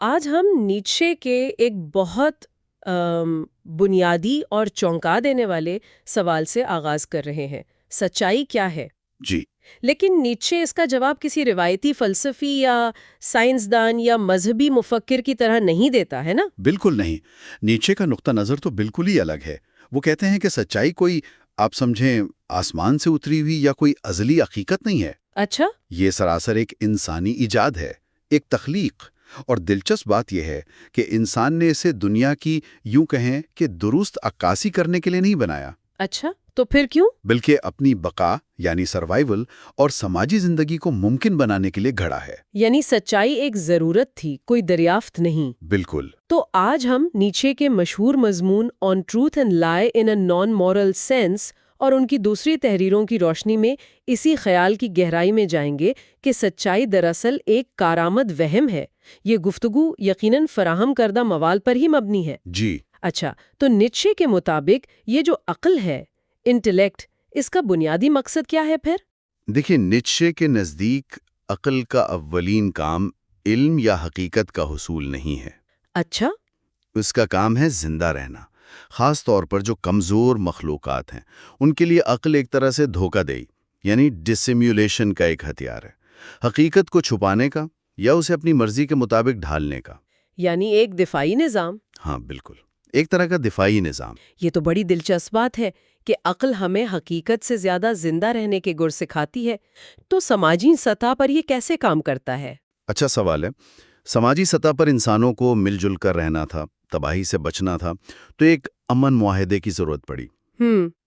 آج ہم نیچے کے ایک بہت بنیادی اور چونکا دینے والے سوال سے آغاز کر رہے ہیں، سچائی کیا ہے؟ جی لیکن نیچے اس کا جواب کسی روایتی فلسفی یا سائنسدان یا مذہبی مفکر کی طرح نہیں دیتا ہے نا؟ بالکل نہیں. نیچے کا نقطہ نظر تو بالکل ہی الگ ہے. وہ کہتے ہیں کہ سچائی کوئی آپ سمجھیں آسمان سے اتری ہوئی یا کوئی ازلی حقیقت نہیں ہے. اچھا، یہ سراسر ایک انسانی ایجاد ہے، ایک تخلیق. اور دلچسپ بات یہ ہے کہ انسان نے اسے دنیا کی یوں کہیں کہ درست عکاسی کرنے کے لیے نہیں بنایا، اچھا تو پھر کیوں؟ بلکہ اپنی بقا یعنی سروائیول اور سماجی زندگی کو ممکن بنانے کے لیے گھڑا ہے. یعنی سچائی ایک ضرورت تھی، کوئی دریافت نہیں. بالکل. تو آج ہم نیچے کے مشہور مضمون آن ٹروتھ اینڈ لائی ان اے نان مورل سینس اور ان کی دوسری تحریروں کی روشنی میں اسی خیال کی گہرائی میں جائیں گے کہ سچائی دراصل ایک کارآمد وہم ہے. یہ گفتگو یقیناً فراہم کردہ مواد پر ہی مبنی ہے. جی اچھا، تو نیچے کے مطابق یہ جو عقل ہے، انٹلیکٹ، اس کا بنیادی مقصد کیا ہے پھر؟ دیکھیں، نیچے کے نزدیک عقل کا اولین کام علم یا حقیقت کا حصول نہیں ہے. اچھا، اس کا کام ہے زندہ رہنا. خاص طور پر جو کمزور مخلوقات ہیں ان کے لیے عقل ایک طرح سے دھوکہ دہی یعنی ڈسیمیولیشن کا ایک ہتھیار ہے، حقیقت کو چھپانے کا یا اسے اپنی مرضی کے مطابق ڈھالنے کا. یعنی ایک دفاعی نظام. ہاں بالکل، ایک طرح کا دفاعی نظام. یہ تو بڑی دلچسپ بات ہے کہ عقل ہمیں حقیقت سے زیادہ زندہ رہنے کے گر سکھاتی ہے. تو سماجی سطح پر یہ کیسے کام کرتا ہے؟ اچھا سوال ہے. سماجی سطح پر انسانوں کو مل جل کر رہنا تھا، تباہی سے بچنا تھا، تو ایک امن معاہدے کی ضرورت پڑی.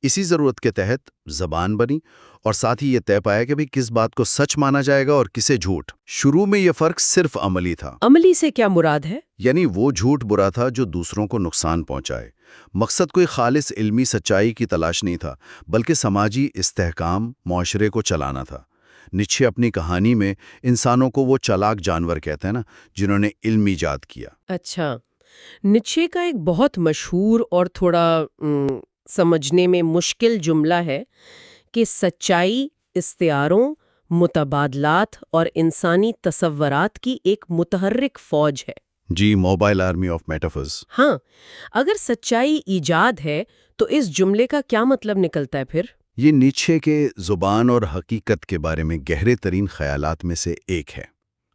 اسی ضرورت کے تحت زبان بنی اور ساتھ ہی یہ طے پایا کہ کس بات کو سچ مانا جائے گا اور کسے جھوٹ. شروع میں یہ فرق صرف عملی تھا. عملی سے کیا مراد ہے؟ یعنی وہ جھوٹ برا تھا جو دوسروں کو نقصان پہنچائے. مقصد کوئی خالص علمی سچائی کی تلاش نہیں تھا، بلکہ سماجی استحکام، معاشرے کو چلانا تھا. نیچے اپنی کہانی میں انسانوں کو وہ چالاک جانور کہتے ہیں نا، جنہوں نے علم ایجاد کیا. اچھا، نیچے کا ایک بہت مشہور اور تھوڑا سمجھنے میں مشکل جملہ ہے کہ سچائی استعاروں، متبادلات اور انسانی تصورات کی ایک متحرک فوج ہے. جی، موبائل آرمی آف میٹافرز. ہاں، اگر سچائی ایجاد ہے تو اس جملے کا کیا مطلب نکلتا ہے پھر؟ یہ نیچے کے زبان اور حقیقت کے بارے میں گہرے ترین خیالات میں سے ایک ہے.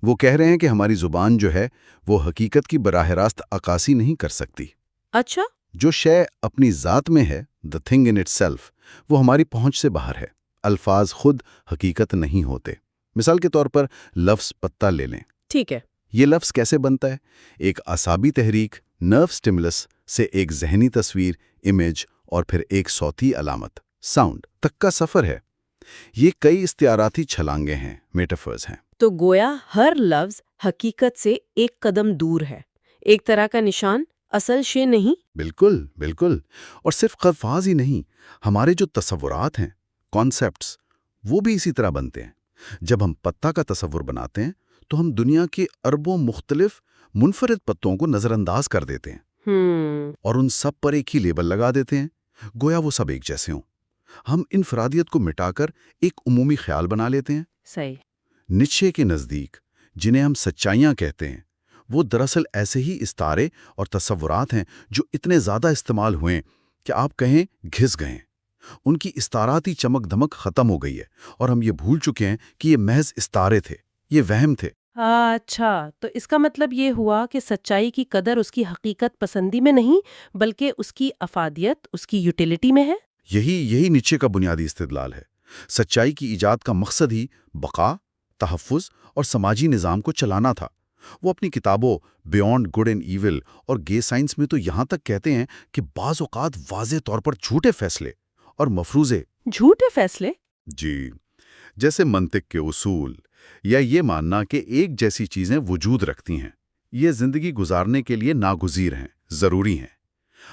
وہ کہہ رہے ہیں کہ ہماری زبان جو ہے وہ حقیقت کی براہ راست عکاسی نہیں کر سکتی. اچھا، جو شے اپنی ذات میں ہے، the thing in itself، وہ ہماری پہنچ سے باہر ہے. الفاظ خود حقیقت نہیں ہوتے. مثال کے طور پر لفظ پتا لے لیں. ٹھیک ہے. یہ لفظ کیسے بنتا ہے؟ ایک اعصابی تحریک، نرو سٹیمولس سے ایک ذہنی تصویر، امیج اور پھر ایک صوتی علامت، ساؤنڈ تک کا سفر ہے. یہ کئی استعاراتی چھلانگیں ہیں، میٹافرز ہیں. تو گویا ہر لفظ حقیقت سے ایک قدم دور ہے، ایک طرح کا نشان، اصل شے نہیں. بالکل بالکل. اور صرف الفاظ ہی نہیں، ہمارے جو تصورات ہیں، کانسیپٹس، وہ بھی اسی طرح بنتے ہیں. جب ہم پتا کا تصور بناتے ہیں تو ہم دنیا کے اربوں مختلف منفرد پتوں کو نظر انداز کر دیتے ہیں اور ان سب پر ایک ہی لیبل لگا دیتے ہیں، گویا وہ سب ایک جیسے ہوں. ہم انفرادیت کو مٹا کر ایک عمومی خیال بنا لیتے ہیں. صحیح. نیچے کے نزدیک جنہیں ہم سچائیاں کہتے ہیں، وہ دراصل ایسے ہی استعارے اور تصورات ہیں جو اتنے زیادہ استعمال ہوئے کہ آپ کہیں گھس گئے. ان کی استعاراتی چمک دھمک ختم ہو گئی ہے اور ہم یہ بھول چکے ہیں کہ یہ محض استعارے تھے، یہ وہم تھے. اچھا، تو اس کا مطلب یہ ہوا کہ سچائی کی قدر اس کی حقیقت پسندی میں نہیں بلکہ اس کی افادیت، اس کی یوٹیلیٹی میں ہے. یہی نیچے کا بنیادی استدلال ہے. سچائی کی ایجاد کا مقصد ہی بقا، تحفظ اور سماجی نظام کو چلانا تھا. وہ اپنی کتابوں بیونڈ گڈ اینڈ ایول اور گے سائنس میں تو یہاں تک کہتے ہیں کہ بعض اوقات واضح طور پر جھوٹے فیصلے اور مفروضے. جھوٹے فیصلے؟ جی، جیسے منطق کے اصول یا یہ ماننا کہ ایک جیسی چیزیں وجود رکھتی ہیں، یہ زندگی گزارنے کے لیے ناگزیر ہیں، ضروری ہیں.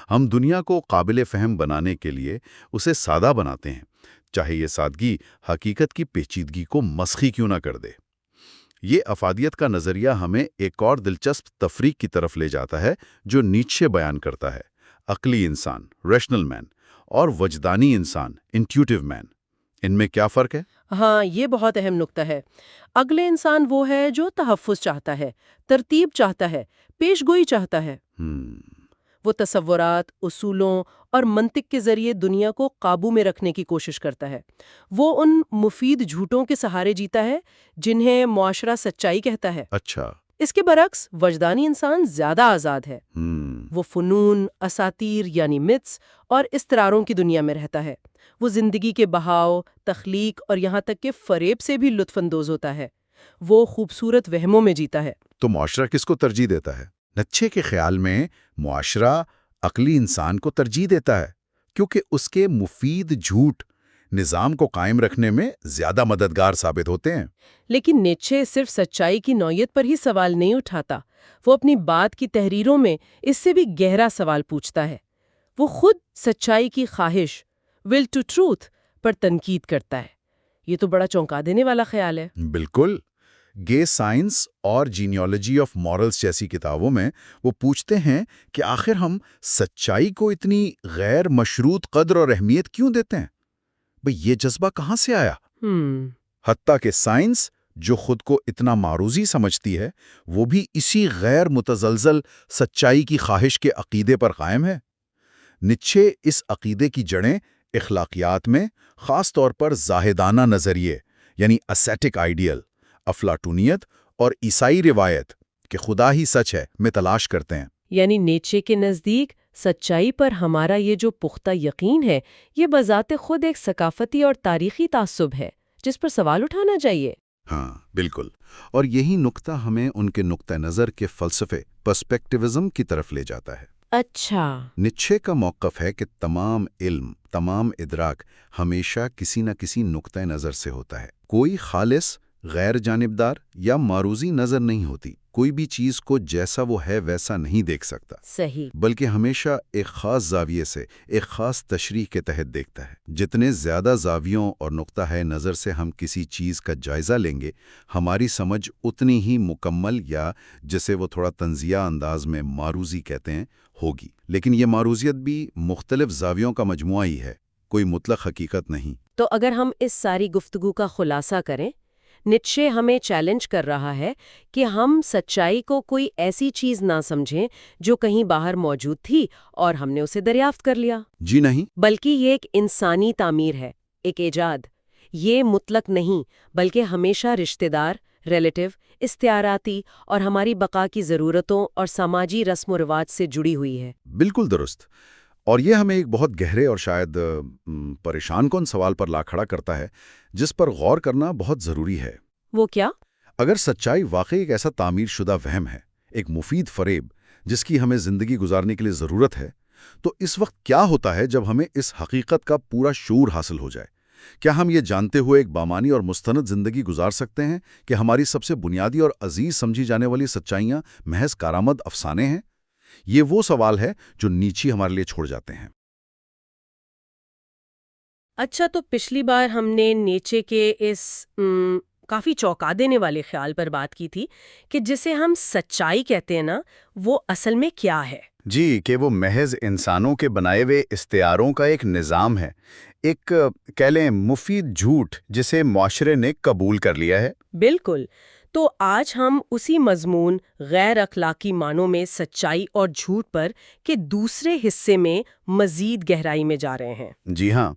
ہم دنیا کو قابل فہم بنانے کے لیے اسے سادہ بناتے ہیں، چاہے یہ سادگی حقیقت کی پیچیدگی کو مسخی کیوں نہ کر دے. یہ افادیت کا نظریہ ہمیں ایک اور دلچسپ تفریق کی طرف لے جاتا ہے جو نیچے بیان کرتا ہے: عقلی انسان، ریشنل مین، اور وجدانی انسان، انٹیوٹیو مین. ان میں کیا فرق ہے؟ ہاں، یہ بہت اہم نکتہ ہے۔ اگلے انسان وہ ہے جو تحفظ چاہتا ہے، ترتیب چاہتا ہے، پیش گوئی چاہتا ہے۔ ہم، وہ تصورات، اصولوں اور منطق کے ذریعے دنیا کو قابو میں رکھنے کی کوشش کرتا ہے۔ وہ ان مفید جھوٹوں کے سہارے جیتا ہے جنہیں معاشرہ سچائی کہتا ہے۔ اچھا۔ اس کے برعکس وجدانی انسان زیادہ آزاد ہے۔ ہم، وہ فنون، اساطیر یعنی متس اور استراروں کی دنیا میں رہتا ہے۔ وہ زندگی کے بہاؤ، تخلیق اور یہاں تک کہ فریب سے بھی لطف اندوز ہوتا ہے۔ وہ خوبصورت وہموں میں جیتا ہے۔ تو معاشرہ کس کو ترجیح دیتا ہے؟ نچے کے خیال میں معاشرہ عقلی انسان کو ترجیح دیتا ہے کیونکہ اس کے مفید جھوٹ نظام کو قائم رکھنے میں زیادہ مددگار ثابت ہوتے ہیں۔ لیکن نیچے صرف سچائی کی نوعیت پر ہی سوال نہیں اٹھاتا، وہ اپنی بات کی تحریروں میں اس سے بھی گہرا سوال پوچھتا ہے۔ وہ خود سچائی کی خواہش ول ٹو ٹروتھ پر تنقید کرتا ہے۔ یہ تو بڑا چونکا دینے والا خیال ہے۔ بالکل۔ گے سائنس اور جینیالوجی آف مورلز جیسی کتابوں میں وہ پوچھتے ہیں کہ آخر ہم سچائی کو اتنی غیر مشروط قدر اور اہمیت کیوں دیتے ہیں؟ بھئی یہ جذبہ کہاں سے آیا؟ حتیٰ کہ سائنس جو خود کو اتنا معروضی سمجھتی ہے وہ بھی اسی غیر متزلزل سچائی کی خواہش کے عقیدے پر قائم ہے۔ نیچے اس عقیدے کی جڑیں اخلاقیات میں خاص طور پر زاہدانہ نظریے یعنی اسیٹک آئیڈیل، افلاطونیت اور عیسائی روایت کہ خدا ہی سچ ہے میں تلاش کرتے ہیں۔ یعنی نیچے کے نزدیک سچائی پر ہمارا یہ جو پختہ یقین ہے، یہ بذات خود ایک ثقافتی اور تاریخی تعصب ہے جس پر سوال اٹھانا چاہیے۔ ہاں بالکل، اور یہی نقطہ ہمیں ان کے نقطہ نظر کے فلسفے پرسپیکٹیوزم کی طرف لے جاتا ہے۔ اچھا۔ نیچے کا موقف ہے کہ تمام علم، تمام ادراک ہمیشہ کسی نہ کسی نقطہ نظر سے ہوتا ہے۔ کوئی خالص، غیر جانبدار یا معروضی نظر نہیں ہوتی۔ کوئی بھی چیز کو جیسا وہ ہے ویسا نہیں دیکھ سکتا، صحیح۔ بلکہ ہمیشہ ایک خاص زاویے سے، ایک خاص تشریح کے تحت دیکھتا ہے۔ جتنے زیادہ زاویوں اور نقطہ نظر سے ہم کسی چیز کا جائزہ لیں گے، ہماری سمجھ اتنی ہی مکمل یا جسے وہ تھوڑا طنزیہ انداز میں معروضی کہتے ہیں ہوگی۔ لیکن یہ معروضیت بھی مختلف زاویوں کا مجموعہ ہی ہے، کوئی مطلق حقیقت نہیں۔ تو اگر ہم اس ساری گفتگو کا خلاصہ کریں، نیچے ہمیں چیلنج کر رہا ہے کہ ہم سچائی کو کوئی ایسی چیز نہ سمجھیں جو کہیں باہر موجود تھی اور ہم نے اسے دریافت کر لیا۔ جی نہیں، بلکہ یہ ایک انسانی تعمیر ہے، ایک ایجاد۔ یہ مطلق نہیں، بلکہ ہمیشہ رشتہ دار، ریلیٹو، استعاراتی اور ہماری بقا کی ضرورتوں اور سماجی رسم و رواج سے جڑی ہوئی ہے۔ بالکل درست۔ اور یہ ہمیں ایک بہت گہرے اور شاید پریشان کن سوال پر لا کھڑا کرتا ہے جس پر غور کرنا بہت ضروری ہے۔ وہ کیا؟ اگر سچائی واقعی ایک ایسا تعمیر شدہ وہم ہے، ایک مفید فریب جس کی ہمیں زندگی گزارنے کے لیے ضرورت ہے، تو اس وقت کیا ہوتا ہے جب ہمیں اس حقیقت کا پورا شعور حاصل ہو جائے؟ کیا ہم یہ جانتے ہوئے ایک بامانی اور مستند زندگی گزار سکتے ہیں کہ ہماری سب سے بنیادی اور عزیز سمجھی جانے والی سچائیاں محض کارآمد افسانے ہیں؟ یہ وہ سوال ہے جو نیچے ہمارے لیے چھوڑ جاتے ہیں۔ اچھا، تو پچھلی بار ہم نے نیچے کے اس کافی چونکا دینے والے خیال پر بات کی تھی کہ جسے ہم سچائی کہتے ہیں نا، وہ اصل میں کیا ہے؟ جی، کہ وہ محض انسانوں کے بنائے ہوئے استعاروں کا ایک نظام ہے، ایک کہہ لیں مفید جھوٹ جسے معاشرے نے قبول کر لیا ہے۔ بالکل۔ تو آج ہم اسی مضمون غیر اخلاقی معنوں میں سچائی اور جھوٹ پر کے دوسرے حصے میں مزید گہرائی میں جا رہے ہیں۔ جی ہاں،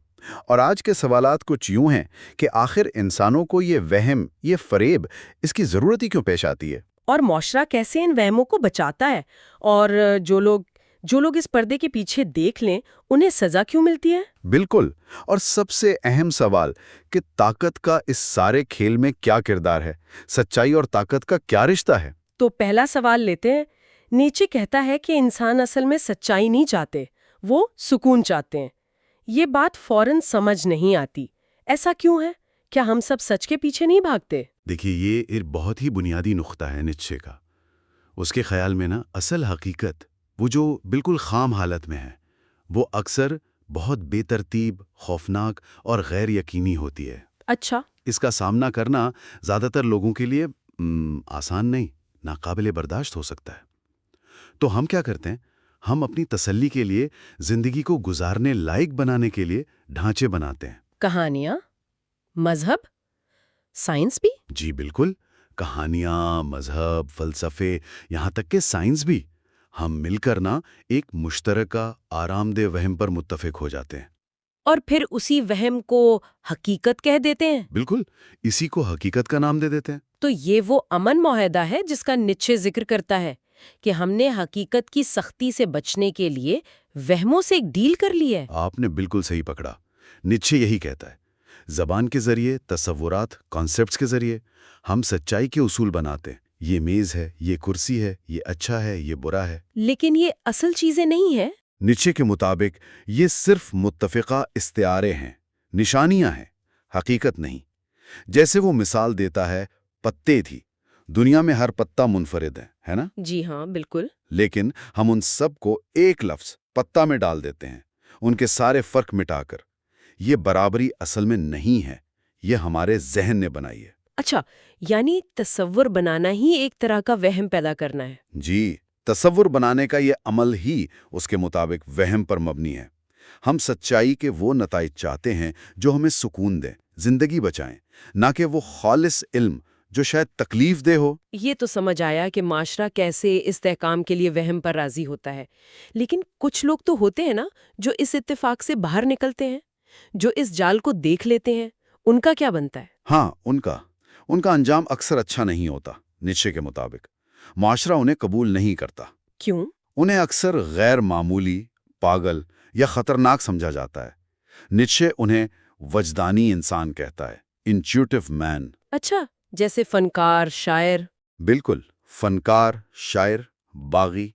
اور آج کے سوالات کچھ یوں ہیں کہ آخر انسانوں کو یہ وہم، یہ فریب، اس کی ضرورت ہی کیوں پیش آتی ہے؟ اور معاشرہ کیسے ان وہموں کو بچاتا ہے؟ اور جو لوگ اس پردے کے پیچھے دیکھ لیں انہیں سزا کیوں ملتی ہے؟ بالکل، اور سب سے اہم سوال کہ طاقت کا اس سارے کھیل میں کیا کردار ہے؟ سچائی اور طاقت کا کیا رشتہ ہے؟ تو پہلا سوال لیتے ہیں۔ نیچے کہتا ہے کہ انسان اصل میں سچائی نہیں چاہتے، وہ سکون چاہتے ہیں۔ یہ بات فوراً سمجھ نہیں آتی، ایسا کیوں ہے؟ کیا ہم سب سچ کے پیچھے نہیں بھاگتے؟ دیکھیے، یہ ایک بہت ہی بنیادی نقطہ ہے نیچے کا۔ اس کے خیال میں اصل حقیقت وہ جو بالکل خام حالت میں ہے، وہ اکثر بہت بے ترتیب، خوفناک اور غیر یقینی ہوتی ہے۔ اچھا۔ اس کا سامنا کرنا زیادہ تر لوگوں کے لیے آسان نہیں، ناقابل برداشت ہو سکتا ہے۔ تو ہم کیا کرتے ہیں؟ ہم اپنی تسلی کے لیے، زندگی کو گزارنے لائق بنانے کے لیے ڈھانچے بناتے ہیں۔ کہانیاں، مذہب، سائنس بھی؟ جی بالکل، کہانیاں، مذہب، فلسفے، یہاں تک کہ سائنس بھی، ہم مل کر ایک مشترکہ آرام دہ وہم پر متفق ہو جاتے ہیں۔ اور پھر اسی وہم کو حقیقت کہہ دیتے ہیں؟ بالکل، اسی کو حقیقت کا نام دے دیتے ہیں۔ تو یہ وہ امن معاہدہ ہے جس کا نیچے ذکر کرتا ہے کہ ہم نے حقیقت کی سختی سے بچنے کے لیے وہموں سے ایک ڈیل کر لی ہے۔ آپ نے بالکل صحیح پکڑا، نیچے یہی کہتا ہے، زبان کے ذریعے، تصورات، کانسیپٹس کے ذریعے ہم سچائی کے اصول بناتے ہیں۔ یہ میز ہے، یہ کرسی ہے، یہ اچھا ہے، یہ برا ہے۔ لیکن یہ اصل چیزیں نہیں ہیں۔ نیچے کے مطابق یہ صرف متفقہ استعارے ہیں، نشانیاں ہیں، حقیقت نہیں۔ جیسے وہ مثال دیتا ہے، پتے تھی، دنیا میں ہر پتا منفرد ہے نا؟ جی ہاں، بالکل۔ لیکن ہم ان سب کو ایک لفظ پتا میں ڈال دیتے ہیں، ان کے سارے فرق مٹا کر۔ یہ برابری اصل میں نہیں ہے، یہ ہمارے ذہن نے بنائی ہے۔ اچھا، یعنی تصور بنانا ہی ایک طرح کا وہم پیدا کرنا ہے۔ جی، تصور بنانے کا یہ عمل ہی اس کے مطابق وہم پر مبنی ہے۔ ہم سچائی کے وہ نتائج چاہتے ہیں جو ہمیں سکون دیں، زندگی بچائیں، نہ کہ وہ خالص علم جو شاید تکلیف دہ ہو۔ یہ تو سمجھ آیا کہ معاشرہ کیسے استحکام کے لیے وہم پر راضی ہوتا ہے، لیکن کچھ لوگ تو ہوتے ہیں نا جو اس اتفاق سے باہر نکلتے ہیں، جو اس جال کو دیکھ لیتے ہیں، ان کا کیا بنتا ہے؟ ہاں، ان کا انجام اکثر اچھا نہیں ہوتا۔ نیچے کے مطابق معاشرہ انہیں قبول نہیں کرتا۔ کیوں؟ انہیں اکثر غیر معمولی، پاگل یا خطرناک سمجھا جاتا ہے۔ نیچے انہیں وجدانی انسان کہتا ہے، انٹیوٹیو مین۔ اچھا، جیسے فنکار، شاعر۔ بالکل، فنکار، شاعر، باغی،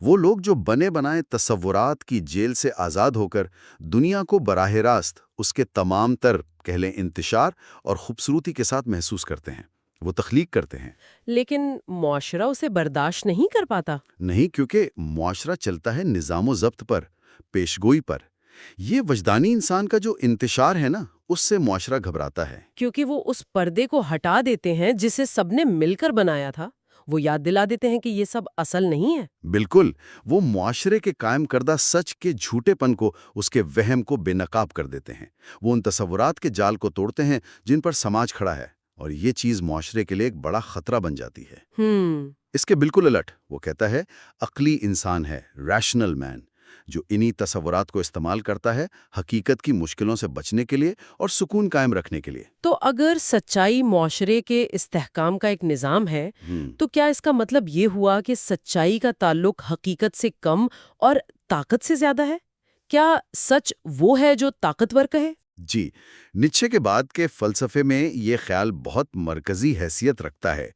وہ لوگ جو بنے بنائے تصورات کی جیل سے آزاد ہو کر دنیا کو براہ راست اس کے تمام تر کہہ لیں انتشار اور خوبصورتی کے ساتھ محسوس کرتے ہیں، وہ تخلیق کرتے ہیں۔ لیکن معاشرہ اسے برداشت نہیں کر پاتا۔ نہیں، کیونکہ معاشرہ چلتا ہے نظام و ضبط پر، پیشگوئی پر۔ یہ وجدانی انسان کا جو انتشار ہے نا، اس سے معاشرہ گھبراتا ہے۔ کیونکہ وہ اس پردے کو ہٹا دیتے ہیں جسے سب نے مل کر بنایا تھا، وہ یاد دلا دیتے ہیں کہ یہ سب اصل نہیں ہے۔ بالکل، وہ معاشرے کے قائم کردہ سچ کے جھوٹے پن کو، اس کے وہم کو بے نقاب کر دیتے ہیں۔ وہ ان تصورات کے جال کو توڑتے ہیں جن پر سماج کھڑا ہے، اور یہ چیز معاشرے کے لیے ایک بڑا خطرہ بن جاتی ہے۔ اس کے بالکل الٹ، وہ کہتا ہے، عقلی انسان ہے، ریشنل مین، جو انہی تصورات کو استعمال کرتا ہے حقیقت کی مشکلوں سے بچنے کے لیے اور سکون قائم رکھنے کے لیے۔ تو اگر سچائی معاشرے کے استحکام کا ایک نظام ہے، تو کیا اس کا مطلب یہ ہوا کہ سچائی کا تعلق حقیقت سے کم اور طاقت سے زیادہ ہے؟ کیا سچ وہ ہے جو طاقتور کہے؟ جی، نیچے کے بعد کے فلسفے میں یہ خیال بہت مرکزی حیثیت رکھتا ہے۔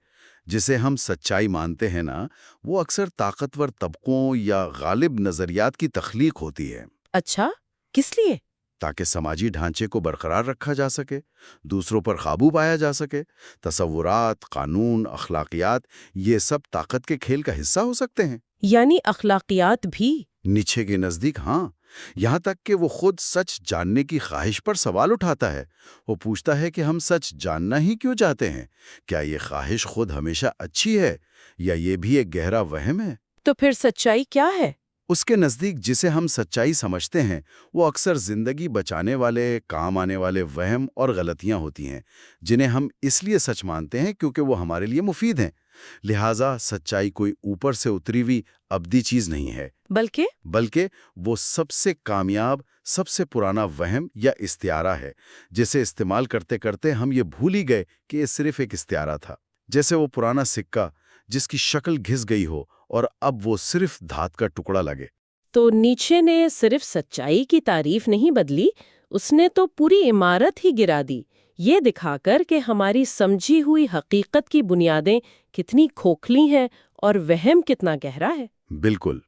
جسے ہم سچائی مانتے ہیں نا، وہ اکثر طاقتور طبقوں یا غالب نظریات کی تخلیق ہوتی ہے۔ اچھا، کس لیے؟ تاکہ سماجی ڈھانچے کو برقرار رکھا جا سکے، دوسروں پر قابو پایا جا سکے۔ تصورات، قانون، اخلاقیات، یہ سب طاقت کے کھیل کا حصہ ہو سکتے ہیں۔ یعنی اخلاقیات بھی؟ نیچے کے نزدیک ہاں، یہاں تک کہ وہ خود سچ جاننے کی خواہش پر سوال اٹھاتا ہے۔ وہ پوچھتا ہے کہ ہم سچ جاننا ہی کیوں چاہتے ہیں؟ کیا یہ خواہش خود ہمیشہ اچھی ہے، یا یہ بھی ایک گہرا وہم ہے؟ تو پھر سچائی کیا ہے؟ اس کے نزدیک جسے ہم سچائی سمجھتے ہیں، وہ اکثر زندگی بچانے والے، کام آنے والے وہم اور غلطیاں ہوتی ہیں، جنہیں ہم اس لیے سچ مانتے ہیں کیونکہ وہ ہمارے لیے مفید ہیں۔ لہٰذا سچائی کوئی اوپر سے اتری ہوئی ابدی چیز نہیں ہے، بلکہ وہ سب سے کامیاب، سب سے پرانا وہم یا استعارہ ہے، جسے استعمال کرتے کرتے ہم یہ بھول ہی گئے کہ یہ صرف ایک استعارہ تھا۔ جیسے وہ پرانا سکہ جس کی شکل گھس گئی ہو اور اب وہ صرف دھات کا ٹکڑا لگے۔ تو نیچے نے صرف سچائی کی تعریف نہیں بدلی، اس نے تو پوری عمارت ہی گرا دی، یہ دکھا کر کہ ہماری سمجھی ہوئی حقیقت کی بنیادیں کتنی کھوکھلی ہیں اور وہم کتنا گہرا ہے۔ بالکل،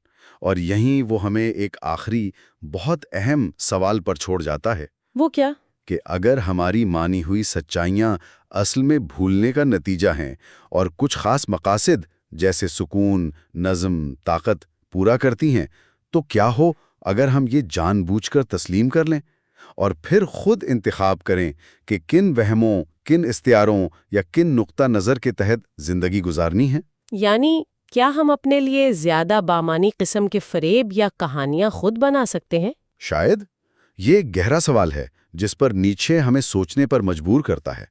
اور یہیں وہ ہمیں ایک آخری بہت اہم سوال پر چھوڑ جاتا ہے۔ وہ کیا؟ کہ اگر ہماری مانی ہوئی سچائیاں اصل میں بھولنے کا نتیجہ ہیں اور کچھ خاص مقاصد جیسے سکون، نظم، طاقت پورا کرتی ہیں، تو کیا ہو اگر ہم یہ جان بوجھ کر تسلیم کر لیں اور پھر خود انتخاب کریں کہ کن وہموں، کن استعاروں یا کن نقطہ نظر کے تحت زندگی گزارنی ہے؟ یعنی کیا ہم اپنے لیے زیادہ بامانی قسم کے فریب یا کہانیاں خود بنا سکتے ہیں؟ شاید۔ یہ ایک گہرا سوال ہے جس پر نیچے ہمیں سوچنے پر مجبور کرتا ہے۔